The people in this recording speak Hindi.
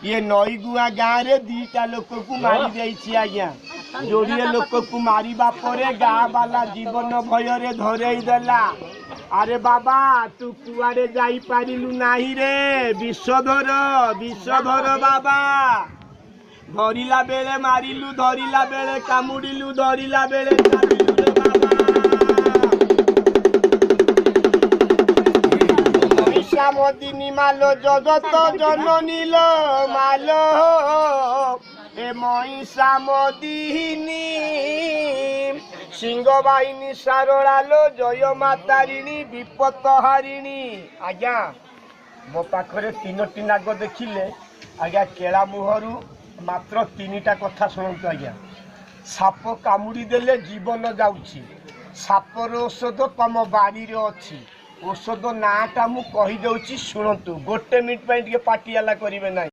ये नई गुआ गाँव रे दीटा लोक को मारी देछि आज्ञा जोड़िए लोक को मारिबा परे गाँ वाला जीवन भय रे धरई देला। अरे बाबा तू कुआरे जाई पारिलु नाही रे विषधर बाबा धरिला बेले मारिलु धरिला बेले कामुड़िलु धरिला बेले चालिलु रे बाबा महिषा मदिनी मालो जगत जननी लो मालो ए महिषा मदिनी सिंह बाहिनी सारड़ालो जय मातारिणी विपत हारिणी। आज्ञा मो पाखरे तीनोटी नाग देखिले आज्ञा केला मुहरु मात्र तीनिटा कथा शुणु आज्ञा। साप कामुड़ी देले जीवन जाउछि सापर औषध तम बारी रे अछि औषध नाटा मु कहि दउछि शुणतु गोटे मिनिट पई पाटियाला करिवे ना।